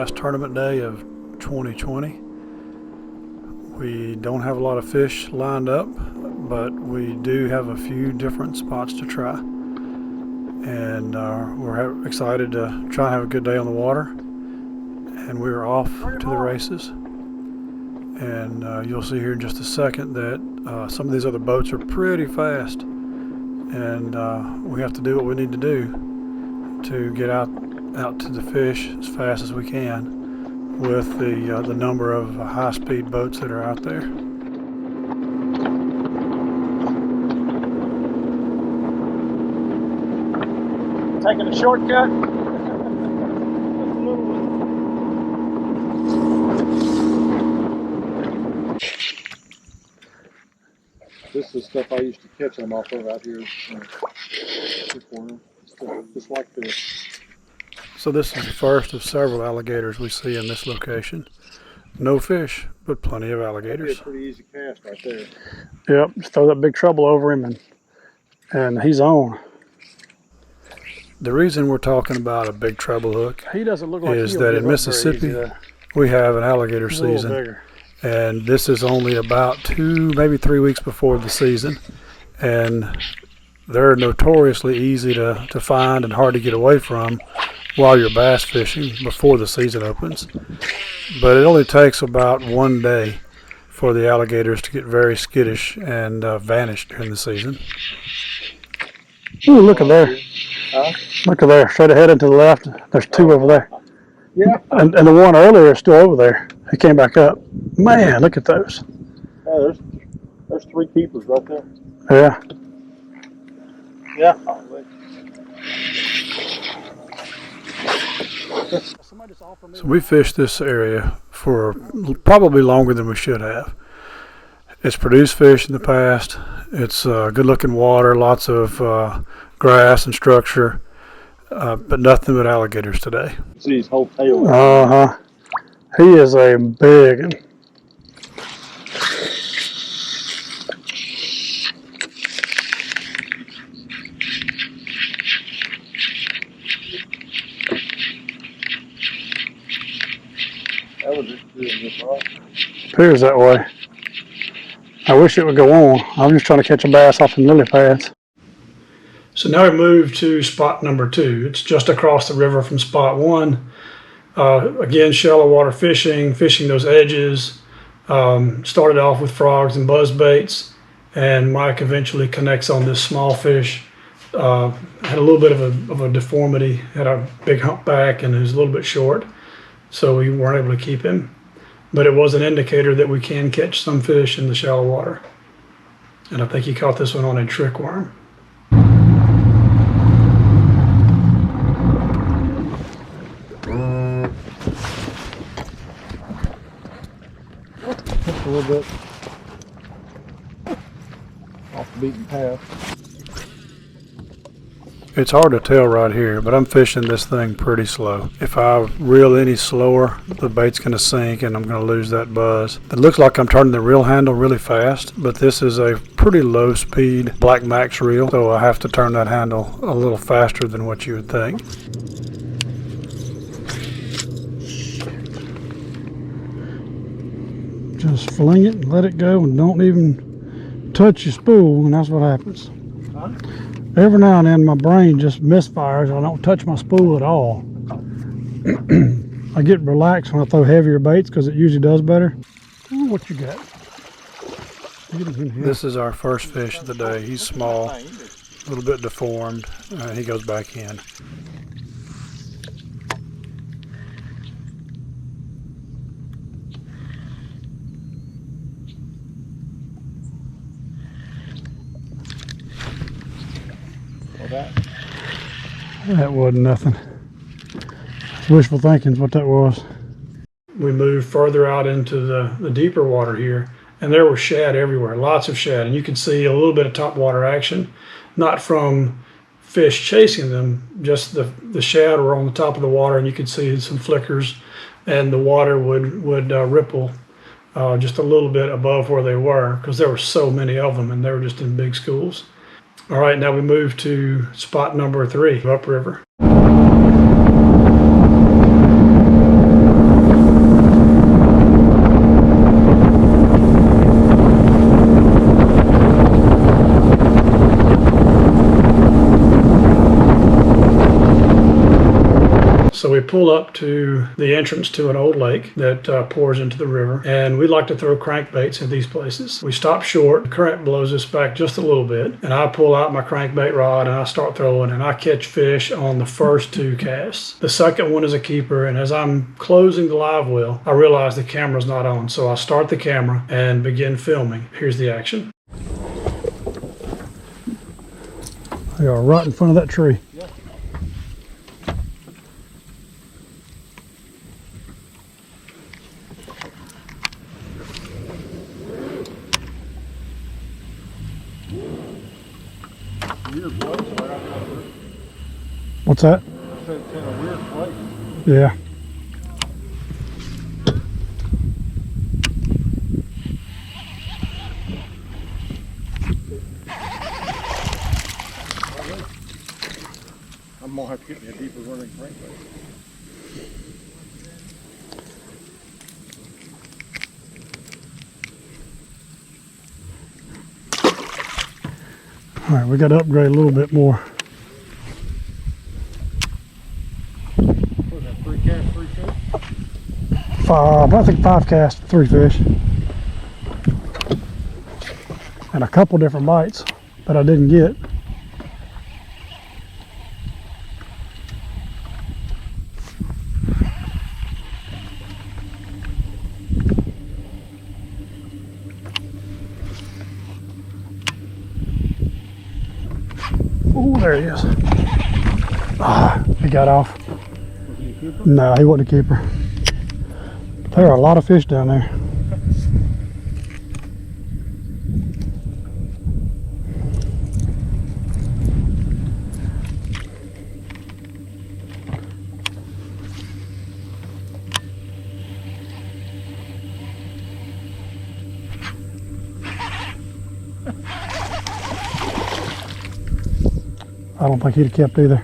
last tournament day of 2020. We don't have a lot of fish lined up, but we do have a few different spots to try. And we're excited to try and have a good day on the water. And we're off to the races. And you'll see here in just a second that some of these other boats are pretty fast. And we have to do what we need to do to get out to the fish as fast as we can with the number of high-speed boats that are out there. Taking a shortcut. This is stuff I used to catch them off of out here. Just like this. So this is the first of several alligators we see in this location. No fish, but plenty of alligators. That'd be a pretty easy cast right there. Yep, just throw that big trouble over him and he's on. The reason we're talking about a big treble hook is that in Mississippi we have an alligator season. And this is only about 2, maybe 3 weeks before the season. And they're notoriously easy to find and hard to get away from while you're bass fishing before the season opens. But it only takes about 1 day for the alligators to get very skittish and vanish during the season. Ooh, look at there. Huh? Look at there, straight ahead and to the left. There's 2 over there. Yeah. And the one earlier is still over there. He came back up. Man, look at those. Yeah, there's 3 keepers right there. Yeah. Yeah. So we fished this area for probably longer than we should have. It's produced fish in the past. It's good looking water, lots of grass and structure, but nothing but alligators today. See his whole tail. Uh-huh. He is a big one. That was just good, right? Appears that way. I wish it would go on. I'm just trying to catch a bass off the lily pads. So now we move to spot number 2. It's just across the river from spot 1. Again, shallow water fishing those edges. Started off with frogs and buzz baits, and Mike eventually connects on this small fish. Had a little bit of a deformity, had a big humpback, and he was a little bit short, so we weren't able to keep him. But it was an indicator that we can catch some fish in the shallow water. And I think he caught this one on a trick worm. Just a little bit off the beaten path. It's hard to tell right here, but I'm fishing this thing pretty slow. If I reel any slower, the bait's going to sink and I'm going to lose that buzz. It looks like I'm turning the reel handle really fast, but this is a pretty low speed Black Max reel, so I have to turn that handle a little faster than what you would think. Just fling it and let it go and don't even touch your spool, and that's what happens. Huh? Every now and then my brain just misfires. I don't touch my spool at all. I get relaxed when I throw heavier baits because it usually does better. Ooh, what you got? This is our first fish of the day. He's small, a little bit deformed. He goes back in. That wasn't nothing. Wishful thinking is what that was. We moved further out into the deeper water here, and there were shad everywhere, lots of shad, and you could see a little bit of top water action, not from fish chasing them, just the shad were on the top of the water, and you could see some flickers, and the water would ripple just a little bit above where they were, because there were so many of them, and they were just in big schools. All right, now we move to spot number 3, upriver. Well, that. That would nothing. This is our first fish of the day. He's small, a little bit deformed. He goes back in. What that? This is our first fish of the day. He's small, a little bit deformed. He goes back in. What that? All right, now we move to spot number 3, upriver. we pull up to the entrance to an old lake that pours into the river, and we like to throw crankbaits at these places. We stop short, the current blows us back just a little bit, and I pull out my crankbait rod and I start throwing, and I catch fish on the first 2 casts. The second one is a keeper, and as I'm closing the live well, I realize the camera's not on, so I start the camera and begin filming. Here's the action. They are right in front of that tree. Yeah. Weird place right out there. What's that? It's in a weird place. Yeah. I'm gonna have to get me a deeper running crankbait. All right, we got to upgrade a little bit more. What was that, 3 cast, 3 fish? 5, I think 5 casts, 3 fish. And a couple different bites that I didn't get. Oh, there he is. Ah, he got off. Was he a keeper? No, he wasn't a keeper. There are a lot of fish down there. I don't think he'd have kept either.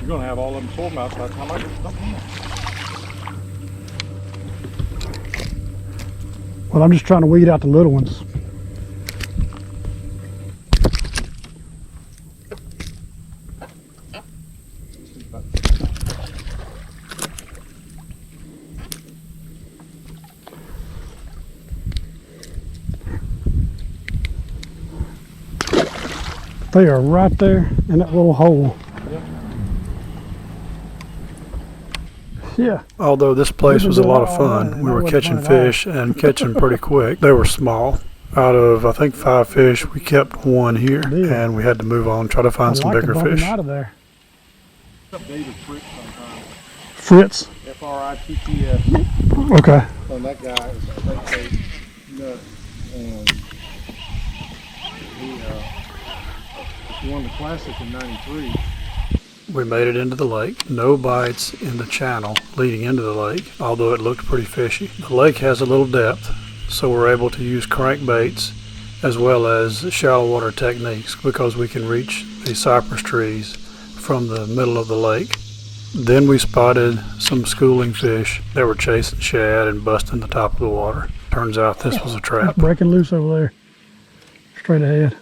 You're gonna have all of them smallmouth by the time I get something in. Well, I'm just trying to weed out the little ones. They are right there in that little hole. Yeah. Although this place was a lot of fun, we were catching fish and catching pretty quick. They were small. Out of, I think, 5 fish, we kept 1 here, and we had to move on, try to find some bigger fish. Out of there. David Fritz sometimes. Fritz? F-R-I-T-T-S. Okay. And that guy is a crankbait nut, and he won the Classic in '93. We made it into the lake. No bites in the channel leading into the lake, although it looked pretty fishy. The lake has a little depth, so we're able to use crankbaits as well as shallow water techniques because we can reach the cypress trees from the middle of the lake. Then we spotted some schooling fish that were chasing shad and busting the top of the water. Turns out this was a trap. Breaking loose over there, straight ahead.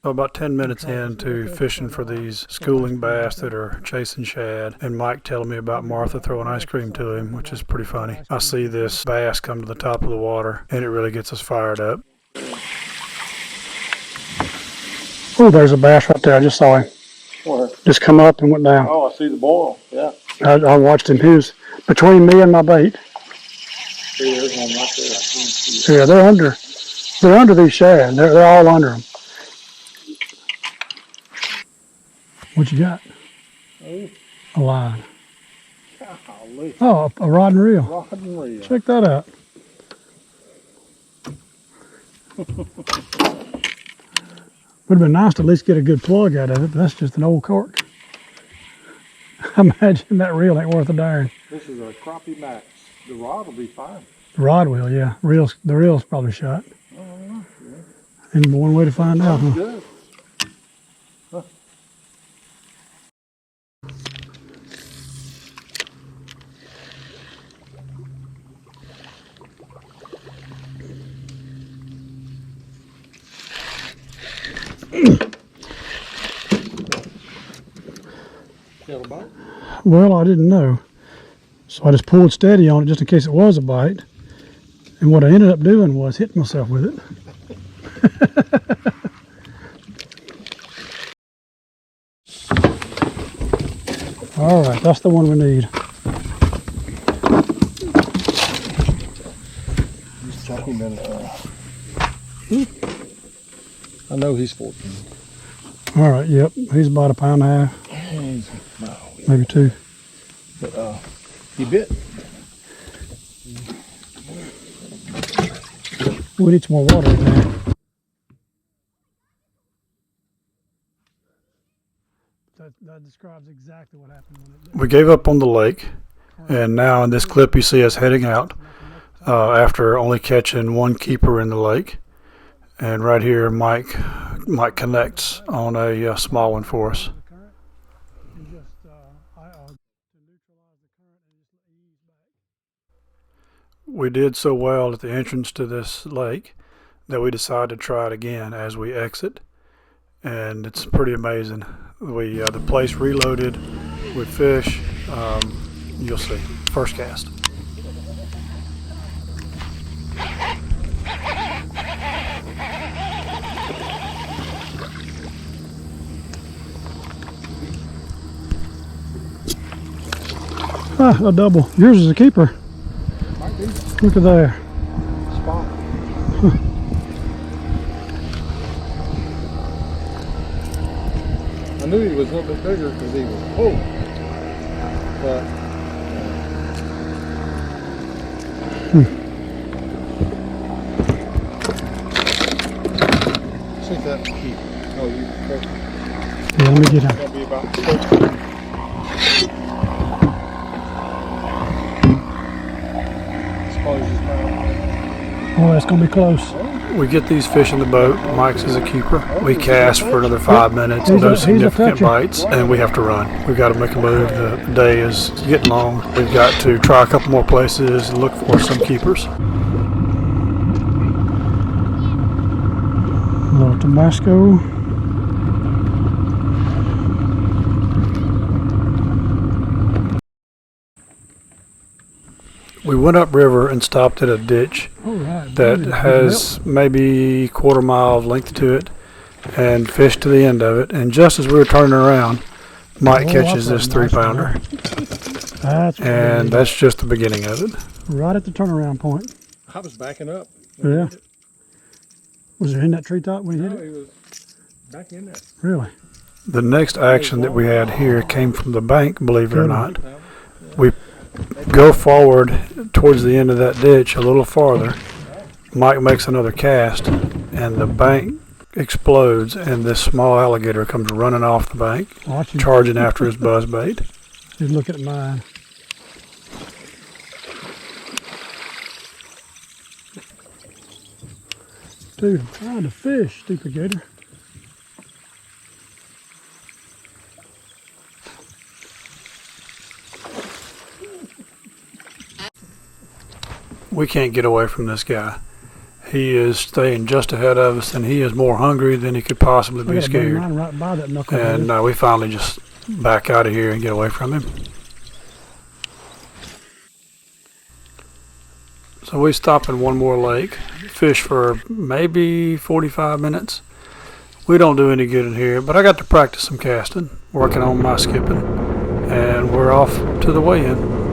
About 10 minutes into fishing for these schooling bass that are chasing shad, and Mike telling me about Martha throwing ice cream to him, which is pretty funny. I see this bass come to the top of the water, and it really gets us fired up. Oh, there's a bass right there. I just saw him. Where? Just come up and went down. Oh, I see the boil. Yeah. I watched him. He was between me and my bait. See, there's one right there. I can't see it. Yeah, they're under these shad. They're all under them. What you got? Oh. A line. Golly. Oh, a rod and reel. Rod and reel. Check that out. Would have been nice to at least get a good plug out of it, but that's just an old cork. I imagine that reel ain't worth a darn. This is a crappie max. The rod will be fine. The rod will, yeah. The reel's probably shot. Oh, yeah. Ain't but one way to find out, huh? Good. Huh. Got a bite? Well, I didn't know. So I just pulled steady on it just in case it was a bite. And what I ended up doing was hitting myself with it. All right, that's the one we need. He's 20 minutes now. I know he's 14. All right, yep. He's about a pound and a half, maybe 2. But he bit. We need some more water in there. That describes exactly what happened when it did. We gave up on the lake, and now in this clip you see us heading out after only catching one keeper in the lake. And right here, Mike connects on a small one for us. We did so well at the entrance to this lake that we decided to try it again as we exit, and it's pretty amazing. The place reloaded with fish. You'll see. First cast. Ah, a double. Yours is a keeper. Might be. Look at there. Spot. I knew he was a little bit bigger because he was full. But see if that keep. Oh, you Yeah, let me get him. that'll be about 13. Oh, that's gonna be close. We get these fish in the boat. Mike's is a keeper. We cast for another 5 minutes, no significant bites, and we have to run. We've got to make a move. The day is getting long. We've got to try a couple more places and look for some keepers. A little Tabasco. We went upriver and stopped at a ditch that has maybe quarter mile of length to it, and fished to the end of it. And just as we were turning around, Mike catches this 3-pounder. And that's just the beginning of it. Right at the turnaround point. I was backing up. Yeah. Was it in that treetop when you hit it? He was back in there. Really? The next action that we had here came from the bank, believe it or not. We go forward towards the end of that ditch a little farther. Mike makes another cast, and the bank explodes, and this small alligator comes running off the bank, charging after his buzzbait. He's looking at mine. Dude, I'm trying to fish, stupid gator. We can't get away from this guy. He is staying just ahead of us, and he is more hungry than he could possibly be scared. Right by that knucklehead. And we finally just back out of here and get away from him. So we stop in one more lake, fish for maybe 45 minutes. We don't do any good in here, but I got to practice some casting, working on my skipping, and we're off to the weigh-in.